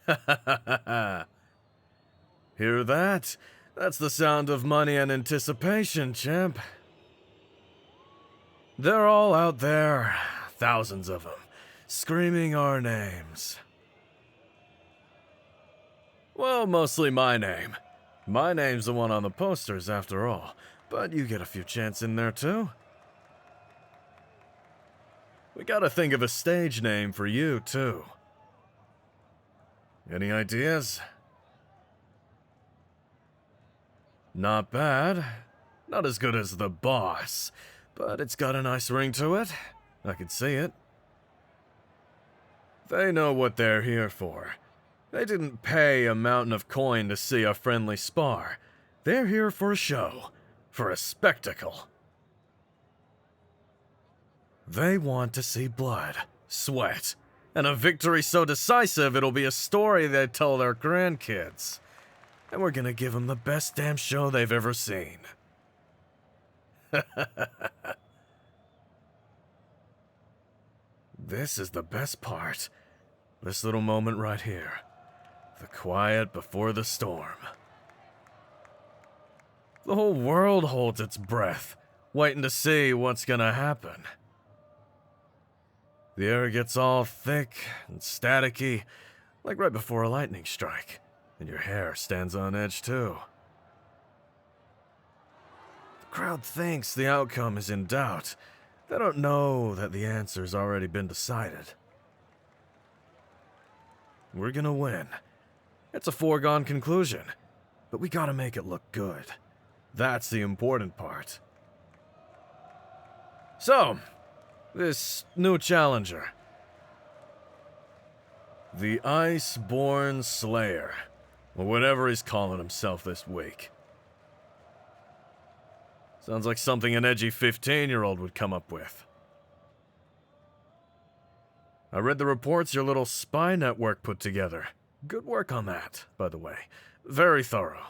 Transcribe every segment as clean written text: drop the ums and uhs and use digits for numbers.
Ha ha ha ha ha. Hear that? That's the sound of money and anticipation, champ. They're all out there, thousands of them, screaming our names. Well, mostly my name. My name's the one on the posters, after all, but you get a few chants in there too. We gotta think of a stage name for you, too. Any ideas? Not bad. Not as good as the boss, but it's got a nice ring to it. I can see it. They know what they're here for. They didn't pay a mountain of coin to see a friendly spar. They're here for a show, for a spectacle. They want to see blood, sweat, and a victory so decisive it'll be a story they tell their grandkids. And we're gonna give them the best damn show they've ever seen. This is the best part. This little moment right here. The quiet before the storm. The whole world holds its breath, waiting to see what's gonna happen. The air gets all thick and staticky, like right before a lightning strike, and your hair stands on edge too. The crowd thinks the outcome is in doubt. They don't know that the answer's already been decided. We're gonna win. It's a foregone conclusion, but we gotta make it look good. That's the important part. So, this new challenger. The Iceborn Slayer, or whatever he's calling himself this week. Sounds like something an edgy 15-year-old would come up with. I read the reports your little spy network put together. Good work on that, by the way. Very thorough.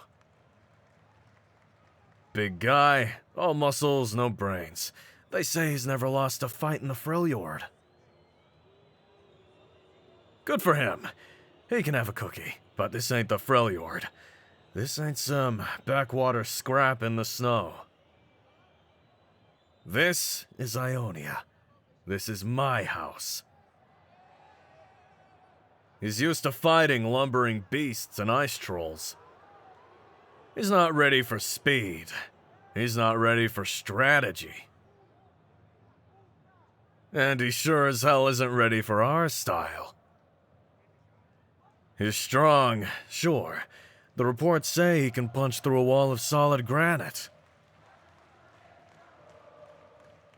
Big guy, all muscles, no brains. They say he's never lost a fight in the Freljord. Good for him. He can have a cookie, but this ain't the Freljord. This ain't some backwater scrap in the snow. This is Ionia. This is my house. He's used to fighting lumbering beasts and ice trolls. He's not ready for speed. He's not ready for strategy. And he sure as hell isn't ready for our style. He's strong, sure. The reports say he can punch through a wall of solid granite.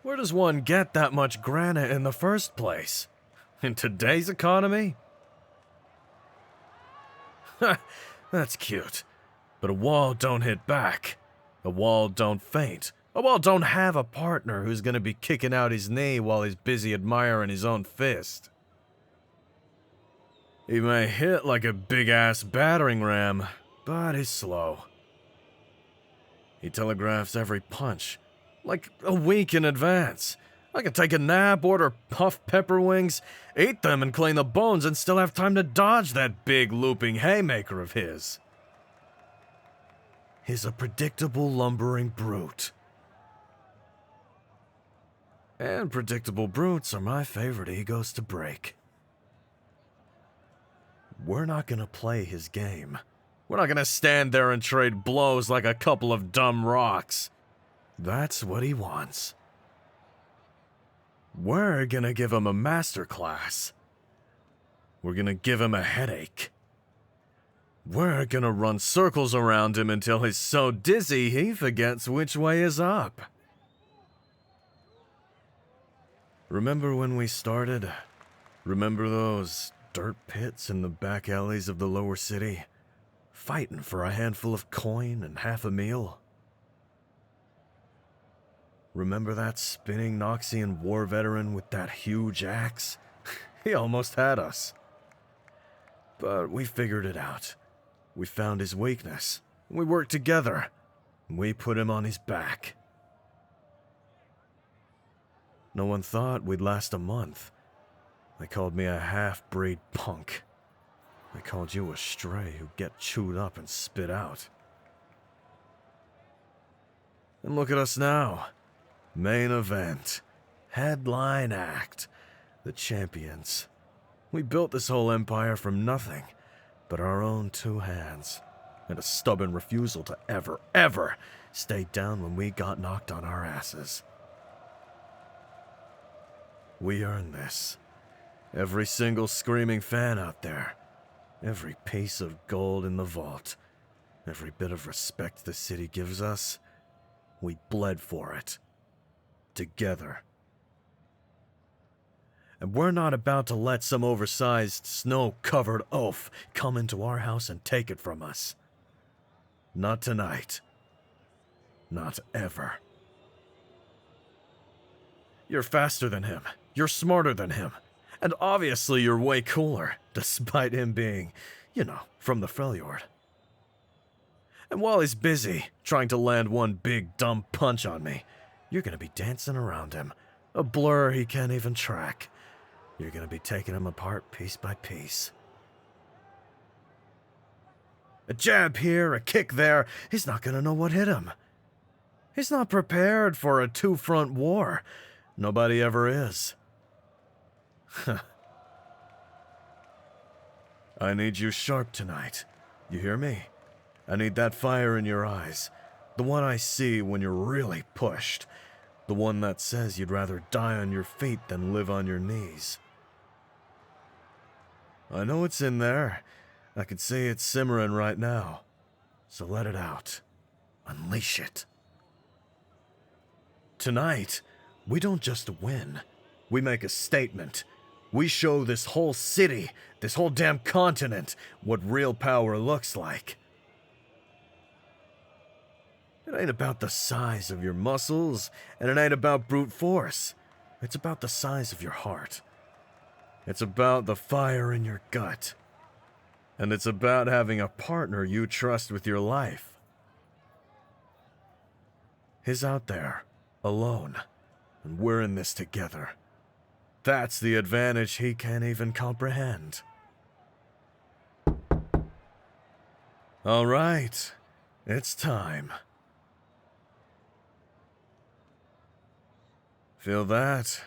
Where does one get that much granite in the first place? In today's economy? Ha, that's cute. But a wall don't hit back. A wall don't faint. A wall don't have a partner who's gonna be kicking out his knee while he's busy admiring his own fist. He may hit like a big-ass battering ram, but he's slow. He telegraphs every punch, like a week in advance. I can take a nap, order puffed pepper wings, eat them and clean the bones and still have time to dodge that big looping haymaker of his. He's a predictable lumbering brute. And predictable brutes are my favorite egos to break. We're not gonna play his game. We're not gonna stand there and trade blows like a couple of dumb rocks. That's what he wants. We're gonna give him a masterclass. We're gonna give him a headache. We're gonna run circles around him until he's so dizzy he forgets which way is up. Remember when we started? Remember those dirt pits in the back alleys of the lower city? Fighting for a handful of coin and half a meal? Remember that spinning Noxian war veteran with that huge axe? He almost had us. But we figured it out. We found his weakness. We worked together. We put him on his back. No one thought we'd last a month. They called me a half-breed punk. I called you a stray who'd get chewed up and spit out. And look at us now. Main event. Headline act. The champions. We built this whole empire from nothing but our own 2 hands. And a stubborn refusal to ever stay down when we got knocked on our asses. We earned this. Every single screaming fan out there. Every piece of gold in the vault. Every bit of respect the city gives us. We bled for it. Together. And we're not about to let some oversized, snow-covered oaf come into our house and take it from us. Not tonight. Not ever. You're faster than him. You're smarter than him. And obviously you're way cooler, despite him being, from the Freljord. And while he's busy trying to land one big dumb punch on me, you're gonna be dancing around him, a blur he can't even track. You're gonna be taking him apart piece by piece. A jab here, a kick there, he's not gonna know what hit him. He's not prepared for a 2-front war. Nobody ever is. I need you sharp tonight. You hear me? I need that fire in your eyes. The one I see when you're really pushed. The one that says you'd rather die on your feet than live on your knees. I know it's in there. I can see it simmering right now. So let it out. Unleash it. Tonight, we don't just win. We make a statement. We show this whole city, this whole damn continent, what real power looks like. It ain't about the size of your muscles, and it ain't about brute force. It's about the size of your heart. It's about the fire in your gut. And it's about having a partner you trust with your life. He's out there, alone, and we're in this together. That's the advantage he can't even comprehend. All right, it's time. Feel that?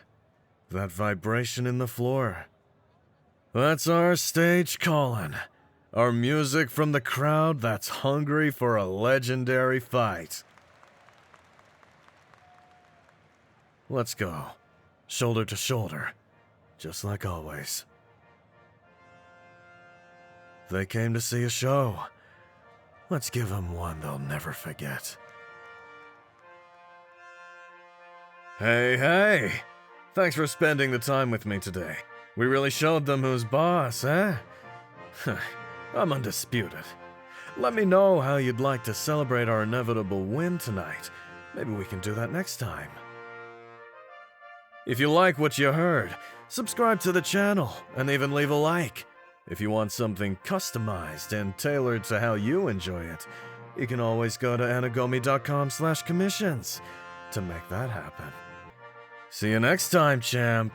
That vibration in the floor? That's our stage calling. Our music from the crowd that's hungry for a legendary fight. Let's go. Shoulder to shoulder. Just like always. They came to see a show. Let's give them one they'll never forget. Hey! Thanks for spending the time with me today. We really showed them who's boss, eh? I'm undisputed. Let me know how you'd like to celebrate our inevitable win tonight. Maybe we can do that next time. If you like what you heard, subscribe to the channel and even leave a like. If you want something customized and tailored to how you enjoy it, you can always go to anigomi.com/commissions to make that happen. See you next time, champ.